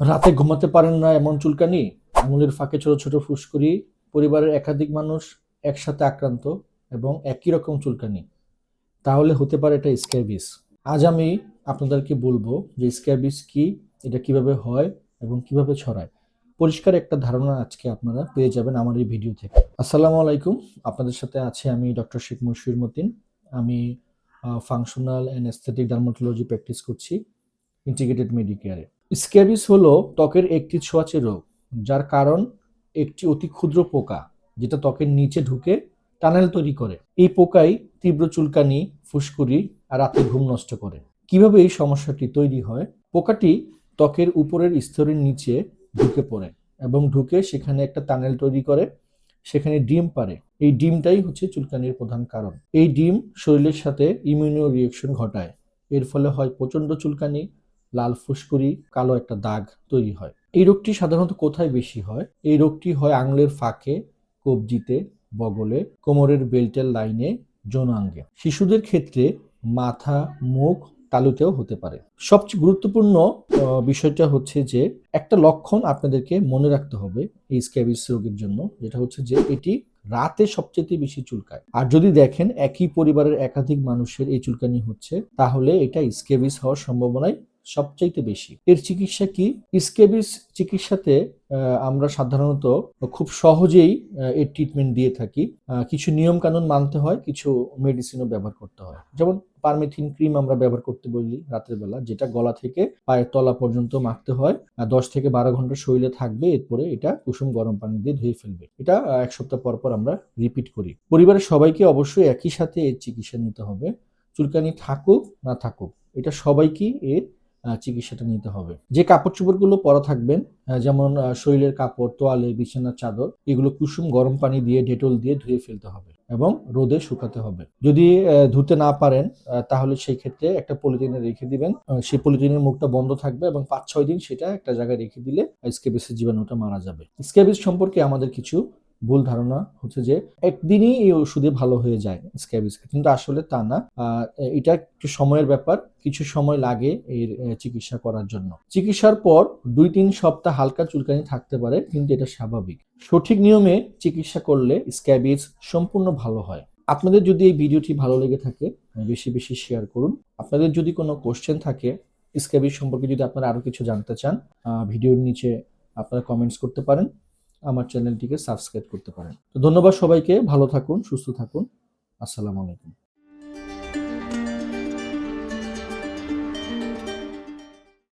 রাতে ঘুমাতে পারেন না এমন চুলকানি, আঙুলের ফাঁকে ছোট ছোট ফুসকুড়ি, পরিবারের একাধিক মানুষ একসাথে আক্রান্ত এবং একই রকম চুলকানি, তাহলে হতে পারে এটা স্ক্যাবিস। আজ আমি আপনাদেরকে বলবো যে স্ক্যাবিস কি, এটা কিভাবে হয় এবং কিভাবে ছড়ায়। পরিষ্কার একটা ধারণা আজকে আপনারা পেয়ে যাবেন আমার এই ভিডিও থেকে। আসসালামু আলাইকুম, আপনাদের সাথে আছে আমি ডক্টর শেখ মশিউর মতিন। আমি functional and aesthetic dermatology practice করছি ইন্টিগ্রেটেড মেডিকেয়ারে। স্ক্যাবিস হলো ত্বকের একটি ছোঁয়াচে রোগ, যার কারণ একটি অতি ক্ষুদ্র পোকা, যেটা ত্বকের নিচে ঢুকে টানেল তৈরি করে। এই পোকাই তীব্র চুলকানি, ফুসকুড়ি আর রাতে ঘুম নষ্ট করে। কিভাবে এই সমস্যাটি তৈরি হয়? পোকাটি ত্বকের উপরের স্তরের নিচে ঢুকে পড়ে এবং ঢুকে সেখানে একটা টানেল তৈরি করে, সেখানে ডিম পারে। এই ডিমটাই হচ্ছে চুলকানির প্রধান কারণ। এই ডিম শরীরের সাথে ইমিউনো রিয়েকশন ঘটায়। এর ফলে হয় প্রচন্ড চুলকানি, লাল ফুসকুড়ি, কালো একটা দাগ তৈরি হয়। এই রোগটি সাধারণত কোথায় বেশি হয়? এই রোগটি হয় আঙুলের ফাঁকে, কবজিতে, বগলে, কোমরের বেল্টের লাইনে, যৌনাঙ্গে। শিশুদের ক্ষেত্রে মাথা, মুখ, তালুতেও হতে পারে। সবচেয়ে গুরুত্বপূর্ণ বিষয়টা হচ্ছে যে একটা লক্ষণ আপনাদেরকে মনে রাখতে হবে এই স্ক্যাবিস রোগের জন্য, যেটা হচ্ছে যে এটি রাতে সবচেয়ে বেশি চুলকায়। আর যদি দেখেন একই পরিবারের একাধিক মানুষের এই চুলকানি হচ্ছে, তাহলে এটা স্ক্যাবিস হওয়ার সম্ভাবনাই সবচাইতে বেশি। এর চিকিৎসা কি? স্ক্যাবিস চিকিৎসাতে আমরা সাধারণত খুব সহজেই এর ট্রিটমেন্ট দিয়ে থাকি। কিছু নিয়ম কানুন মানতে হয়, কিছু মেডিসিনও ব্যবহার করতে হয়। যেমন পারমেথিন ক্রিম আমরা ব্যবহার করতে বলি রাতের বেলা, যেটা গলা থেকে পায়ের তলা পর্যন্ত মাখতে হয়। 10 থেকে 12 ঘন্টা শরীরে থাকবে, এরপরে এটা কুসুম গরম পানি দিয়ে ধুয়ে ফেলবে। এটা 1 সপ্তাহ পর পর আমরা রিপিট করি। পরিবারের সবাইকে অবশ্যই একই সাথে এর চিকিৎসা নিতে হবে। চুলকানি থাকুক না থাকুক, এটা সবাইকেই এর চিকিৎসাটা নিতে হবে। যে কাপড় চোপড়গুলো পরা থাকবেন, যেমন শরীরের কাপড়, তোয়ালে, বিছানার চাদর, এগুলো কুসুম গরম পানি দিয়ে, ডেটল দিয়ে ধুয়ে ফেলতে হবে এবং রোদে শুকাতে হবে। যদি ধুতে না পারেন, তাহলে সেই ক্ষেত্রে একটা পলিথিনে রেখে দিবেন। সেই পলিথিনের মুখটা বন্ধ থাকবে এবং 5-6 দিন সেটা একটা জায়গায় রেখে দিলে স্ক্যাবিসের জীবাণুটা মারা যাবে। স্ক্যাবিস সম্পর্কে আমাদের কিছু ভুল ধারণা হচ্ছে যে একদিনই এই ওষুধে ভালো হয়ে যায় স্ক্যাবিস, কিন্তু আসলে তা না। এটা একটু সময়ের ব্যাপার, কিছু সময় লাগে এর চিকিৎসা করার জন্য। চিকিৎসার পর 2-3 সপ্তাহ হালকা চুলকানি থাকতে পারে, কিন্তু এটা স্বাভাবিক। সঠিক নিয়মে চিকিৎসা করলে স্ক্যাবিস সম্পূর্ণ ভালো হয়। আপনাদের যদি এই ভিডিওটি ভালো লেগে থাকে, বেশি বেশি শেয়ার করুন। আপনাদের যদি কোনো কোশ্চেন থাকে স্ক্যাবিস সম্পর্কে, যদি আপনারা আরো কিছু জানতে চান, ভিডিওর নিচে আপনারা কমেন্টস করতে পারেন। আমার চ্যানেলটিকে সাবস্ক্রাইব করতে পারেন। তো ধন্যবাদ সবাইকে, ভালো থাকুন, সুস্থ থাকুন। আসসালামু আলাইকুম।